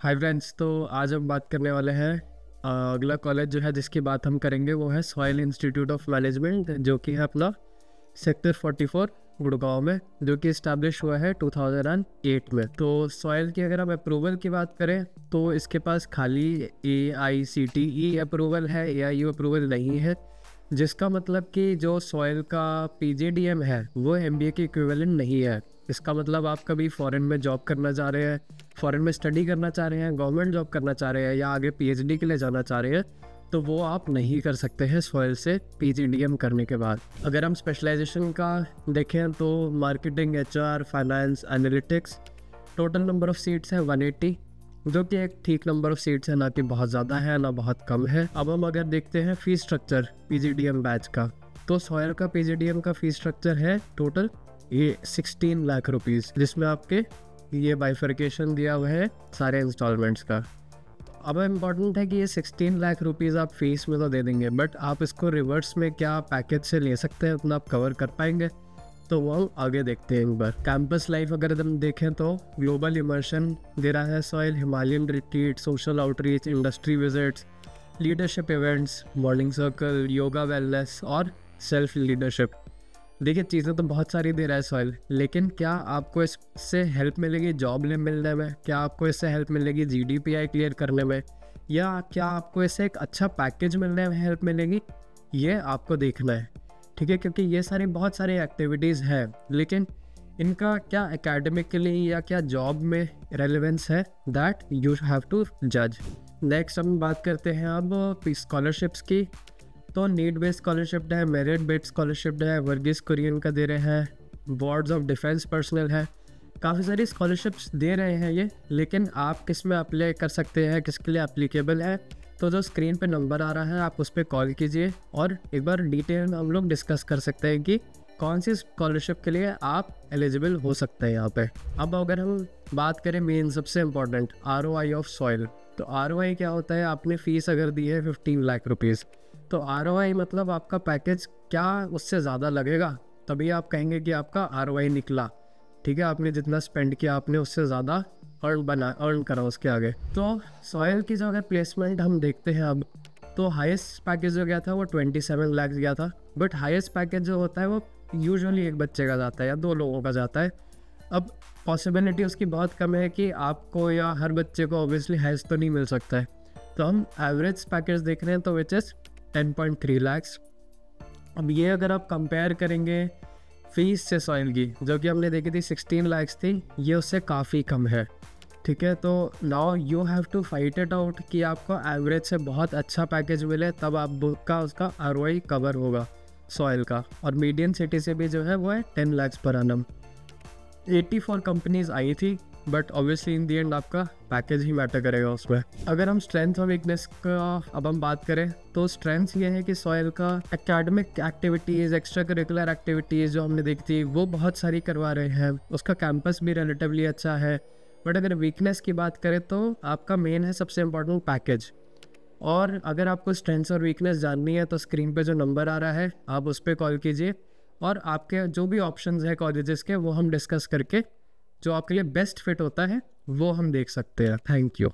Hi friends, तो आज हम बात करने वाले हैं अगला कॉलेज जो है जिसकी बात हम करेंगे वो है सॉइल इंस्टीट्यूट ऑफ मैनेजमेंट, जो कि है अपना सेक्टर 44 गुड़गांव में, जो कि इस्टेब्लिश हुआ है 2008 में। तो सॉइल की अगर हम अप्रूवल की बात करें तो इसके पास खाली AICTE अप्रूवल है, AIU अप्रूवल नहीं है, जिसका मतलब कि जो सॉइल का PGDM है वो MBA के इक्विवेलेंट नहीं है। इसका मतलब आप कभी फॉरेन में जॉब करना चाह रहे हैं, फॉरेन में स्टडी करना चाह रहे हैं, गवर्नमेंट जॉब करना चाह रहे हैं या आगे PhD के लिए जाना चाह रहे हैं, तो वो आप नहीं कर सकते हैं सॉइल से PGDM करने के बाद। अगर हम स्पेशलाइजेशन का देखें तो marketing, HR, finance, analytics, total number of seats है 180, जो कि एक ठीक नंबर ऑफ़ सीट्स है, ना कि बहुत ज़्यादा है ना बहुत कम है। अब हम अगर देखते हैं फ़ीस स्ट्रक्चर PGDM बैच का, तो सॉइल का PGDM का फ़ीस स्ट्रक्चर है टोटल ये 16 लाख रुपीज़, जिसमें आपके ये बाइफर्केशन दिया हुआ है सारे इंस्टॉलमेंट्स का। अब इम्पॉर्टेंट है कि ये 16 लाख रुपीज़ आप फीस में तो दे देंगे, बट आप इसको रिवर्स में क्या पैकेज से ले सकते हैं, उतना आप कवर कर पाएंगे, तो वो हम आगे देखते हैं एक बार। कैंपस लाइफ अगर हम देखें तो ग्लोबल इमर्शन दे रहा है soil, Himalayan retreat, social outreach, industry visits, leadership events, morning circle, yoga, wellness और सेल्फ लीडरशिप। देखिए, चीज़ें तो बहुत सारी दे रहा है सॉइल, लेकिन क्या आपको इससे हेल्प मिलेगी जॉब मिलने में? क्या आपको इससे हेल्प मिलेगी GDPI क्लियर करने में? या क्या आपको इससे एक अच्छा पैकेज मिलने में हेल्प मिलेगी? ये आपको देखना है, ठीक है? क्योंकि ये सारी बहुत सारी एक्टिविटीज़ हैं, लेकिन इनका क्या एकेडमिकली या क्या जॉब में रेलेवेंस है, दैट यू हैव टू जज। नेक्स्ट हम बात करते हैं अब स्कॉलरशिप्स की। तो नीड बेस्ड स्कॉलरशिप है, मेरिट बेस्ड स्कॉलरशिप है, वर्गीस कुरियन का दे रहे हैं, बोर्ड्स ऑफ डिफेंस पर्सनल है, काफ़ी सारी स्कॉलरशिप्स दे रहे हैं ये। लेकिन आप किस में अप्लाई कर सकते हैं, किसके लिए एप्लीकेबल है, तो जो स्क्रीन पे नंबर आ रहा है आप उस पर कॉल कीजिए और एक बार डिटेल हम लोग डिस्कस कर सकते हैं कि कौन सी स्कॉलरशिप के लिए आप एलिजिबल हो सकते हैं यहाँ पे। अब अगर हम बात करें मेन सबसे इम्पॉर्टेंट ROI ऑफ सॉइल, तो ROI क्या होता है? आपने फ़ीस अगर दी है 15 लाख रुपीज़, तो ROI मतलब आपका पैकेज क्या उससे ज़्यादा लगेगा, तभी आप कहेंगे कि आपका ROI निकला, ठीक है? आपने जितना स्पेंड किया आपने उससे ज़्यादा अर्न करा उसके आगे। तो सॉइल की जो अगर प्लेसमेंट हम देखते हैं अब, तो हाईएस्ट पैकेज जो गया था वो 27 लाख गया था, बट हाईएस्ट पैकेज जो होता है वो यूजुअली एक बच्चे का जाता है या 2 लोगों का जाता है। अब पॉसिबिलिटी उसकी बहुत कम है कि आपको या हर बच्चे को ऑब्वियसली हाईएस्ट तो नहीं मिल सकता है, तो हम एवरेज पैकेज देख रहे हैं तो विच इज़ 10.3 लाख्स। अब ये अगर आप कंपेयर करेंगे फीस से सॉइल की, जो कि हमने देखी थी 16 लाख्स थी, ये उससे काफ़ी कम है, ठीक है? तो now you have to fight it out कि आपको एवरेज से बहुत अच्छा पैकेज मिले, तब आप बुक का उसका ROI कवर होगा सॉइल का। और मीडियन सिटी से भी जो है वो है 10 लाख्स पर annum। 84 कंपनीज आई थी, but obviously in the and आपका पैकेज ही मैटर करेगा उसमें। अगर हम स्ट्रेंथ और वीकनेस का अब हम बात करें तो स्ट्रेंथ ये है कि सॉइल का academic activities, extra curricular activities जो हमने देखी थी वो बहुत सारी करवा रहे हैं, उसका कैंपस भी रिलेटिवली अच्छा है। बट अगर वीकनेस की बात करें तो आपका मेन है सबसे इम्पोर्टेंट पैकेज। और अगर आपको स्ट्रेंथ और वीकनेस जाननी है तो स्क्रीन पे जो नंबर आ रहा है आप उस पर कॉल कीजिए, और आपके जो भी ऑप्शंस है कॉलेजेस के वो हम डिस्कस करके जो आपके लिए बेस्ट फिट होता है वो हम देख सकते हैं। Thank you.